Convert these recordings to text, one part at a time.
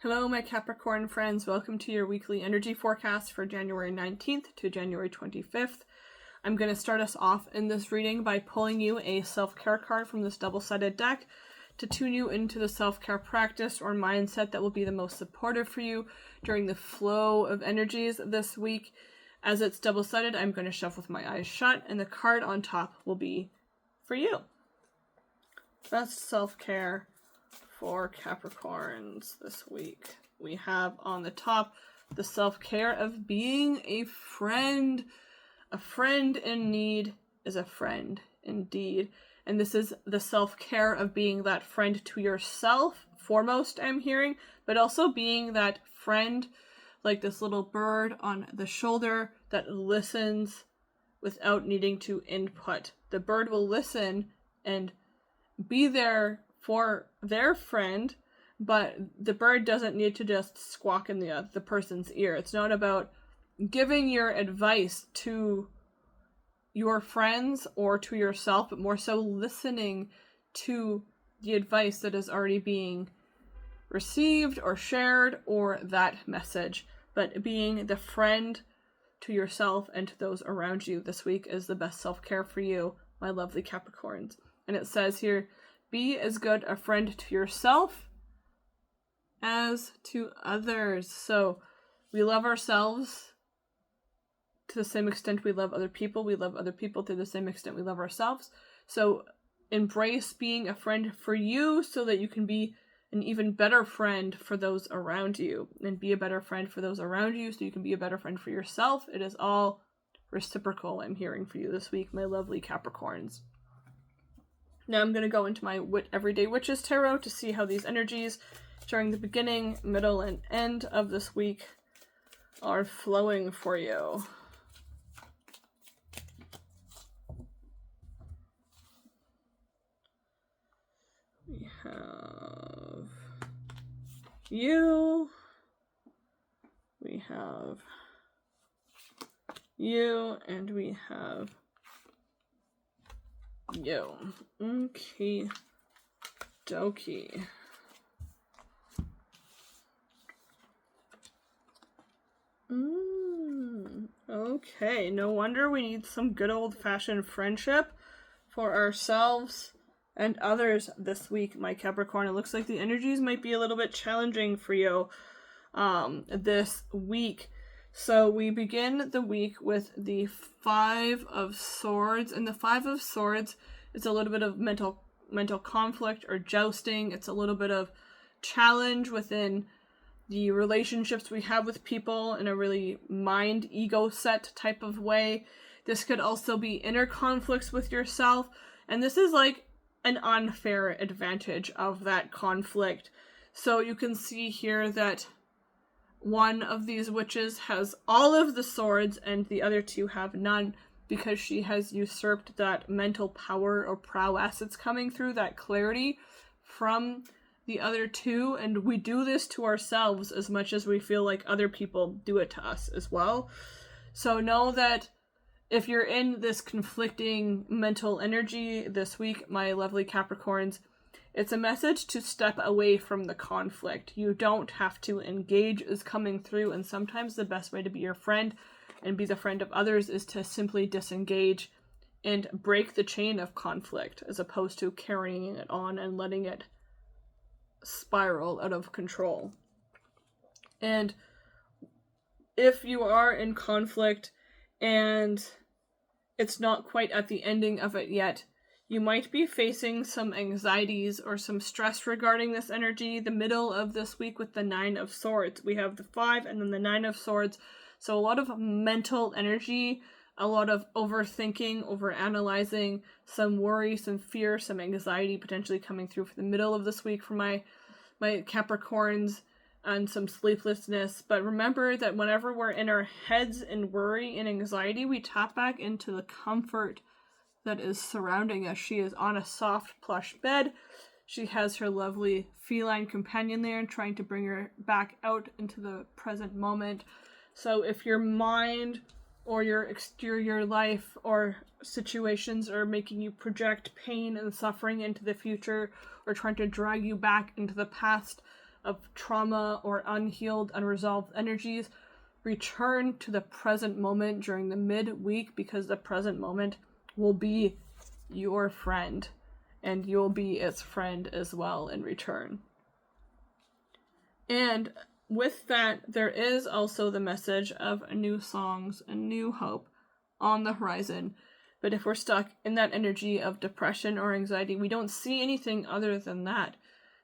Hello, my Capricorn friends. Welcome to your weekly energy forecast for January 19th to January 25th. I'm going to start us off in this reading by pulling you a self-care card from this double-sided deck to tune you into the self-care practice or mindset that will be the most supportive for you during the flow of energies this week. As it's double-sided, I'm going to shuffle with my eyes shut, and the card on top will be for you. Best self-care for Capricorns this week. We have on the top the self-care of being a friend. A friend in need is a friend indeed. And this is the self-care of being that friend to yourself, foremost, I'm hearing, but also being that friend, like this little bird on the shoulder that listens without needing to input. The bird will listen and be there for their friend, but the bird doesn't need to just squawk in the person's ear. It's not about giving your advice to your friends or to yourself, but more so listening to the advice that is already being received or shared, or that message. But being the friend to yourself and to those around you this week is the best self-care for you, my lovely Capricorns. And it says here, be as good a friend to yourself as to others. So we love ourselves to the same extent we love other people. We love other people to the same extent we love ourselves. So embrace being a friend for you so that you can be an even better friend for those around you. And be a better friend for those around you so you can be a better friend for yourself. It is all reciprocal, I'm hearing for you this week, my lovely Capricorns. Now I'm going to go into my Everyday Witches Tarot to see how these energies during the beginning, middle, and end of this week are flowing for you. We have you. We have you. And we have you. Okay. Dokie. Okay, no wonder we need some good old-fashioned friendship for ourselves and others this week, my Capricorn. It looks like the energies might be a little bit challenging for you this week. So we begin the week with the Five of Swords, and the Five of Swords is a little bit of mental conflict or jousting. It's a little bit of challenge within the relationships we have with people in a really mind ego set type of way. This could also be inner conflicts with yourself, and this is like an unfair advantage of that conflict. So you can see here that one of these witches has all of the swords and the other two have none, because she has usurped that mental power or prowess that's coming through, that clarity from the other two. And we do this to ourselves as much as we feel like other people do it to us as well. So know that if you're in this conflicting mental energy this week, my lovely Capricorns, it's a message to step away from the conflict. You don't have to engage is coming through, and sometimes the best way to be your friend and be the friend of others is to simply disengage and break the chain of conflict, as opposed to carrying it on and letting it spiral out of control. And if you are in conflict and it's not quite at the ending of it yet, you might be facing some anxieties or some stress regarding this energy. The middle of this week with the Nine of Swords, we have the Five and then the Nine of Swords. So a lot of mental energy, a lot of overthinking, overanalyzing, some worry, some fear, some anxiety potentially coming through for the middle of this week for my Capricorns, and some sleeplessness. But remember that whenever we're in our heads in worry and anxiety, we tap back into the comfort that is surrounding us. She is on a soft plush bed. She has her lovely feline companion there trying to bring her back out into the present moment. So if your mind or your exterior life or situations are making you project pain and suffering into the future, or trying to drag you back into the past, of trauma or unhealed, unresolved energies, return to the present moment during the midweek, because the present moment will be your friend and you'll be its friend as well in return. And with that, there is also the message of new songs and new hope on the horizon. But if we're stuck in that energy of depression or anxiety, we don't see anything other than that.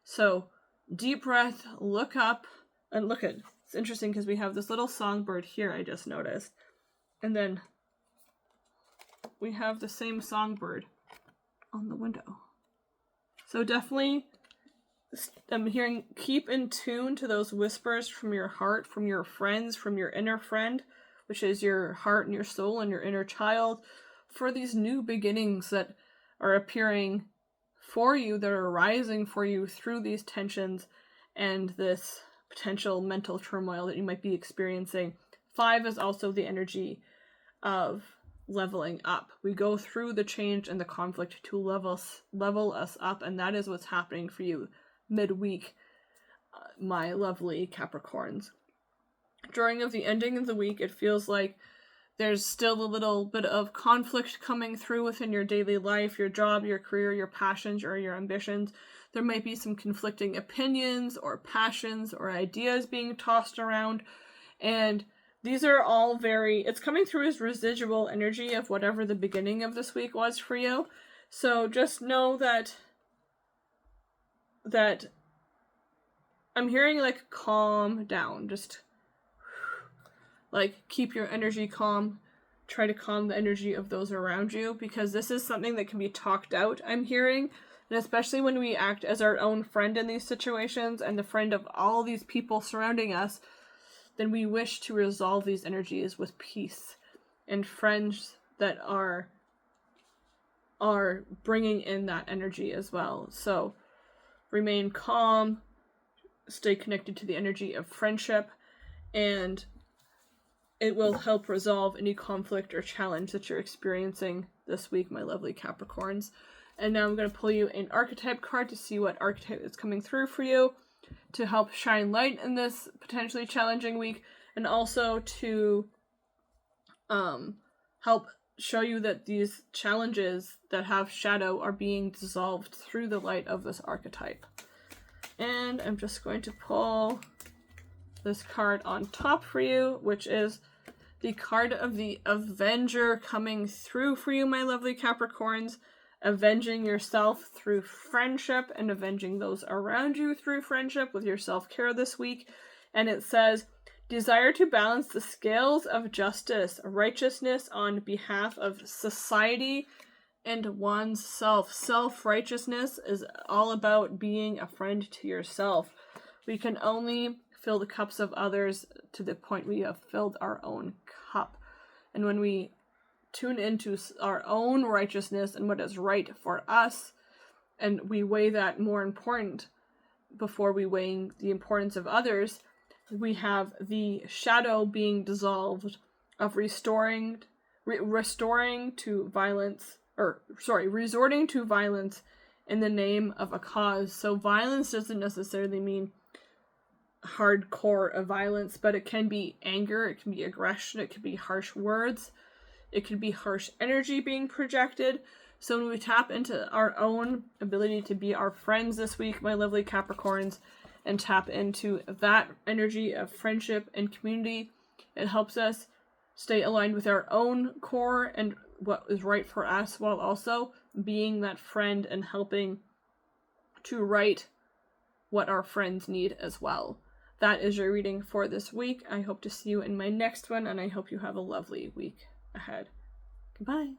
So deep breath, look up, and look at, it's interesting because we have this little songbird here, I just noticed. And then we have the same songbird on the window. So definitely, I'm hearing, keep in tune to those whispers from your heart, from your friends, from your inner friend, which is your heart and your soul and your inner child, for these new beginnings that are appearing for you, that are arising for you through these tensions and this potential mental turmoil that you might be experiencing. 5 is also the energy of leveling up. We go through the change and the conflict to level us up, and that is what's happening for you midweek, my lovely Capricorns. During the ending of the week, it feels like there's still a little bit of conflict coming through within your daily life, your job, your career, your passions, or your ambitions. There might be some conflicting opinions or passions or ideas being tossed around, and these are all it's coming through as residual energy of whatever the beginning of this week was for you. So just know that I'm hearing like calm down, just like keep your energy calm, try to calm the energy of those around you, because this is something that can be talked out, I'm hearing, and especially when we act as our own friend in these situations and the friend of all these people surrounding us, then we wish to resolve these energies with peace and friends that are bringing in that energy as well. So remain calm, stay connected to the energy of friendship, and it will help resolve any conflict or challenge that you're experiencing this week, my lovely Capricorns. And now I'm going to pull you an archetype card to see what archetype is coming through for you to help shine light in this potentially challenging week, and also to help show you that these challenges that have shadow are being dissolved through the light of this archetype. And I'm just going to pull this card on top for you, which is the card of the Avenger coming through for you, my lovely Capricorns. Avenging yourself through friendship and avenging those around you through friendship with your self-care this week. And it says, desire to balance the scales of justice, righteousness on behalf of society and one's self. Self-righteousness is all about being a friend to yourself. We can only fill the cups of others to the point we have filled our own cup. And when we tune into our own righteousness and what is right for us, and we weigh that more important before we weigh the importance of others, we have the shadow being dissolved of resorting to violence in the name of a cause. So violence doesn't necessarily mean hardcore violence, but it can be anger, it can be aggression, it can be harsh words, it could be harsh energy being projected. So when we tap into our own ability to be our friends this week, my lovely Capricorns, and tap into that energy of friendship and community, it helps us stay aligned with our own core and what is right for us, while also being that friend and helping to right what our friends need as well. That is your reading for this week. I hope to see you in my next one, and I hope you have a lovely week ahead. Goodbye.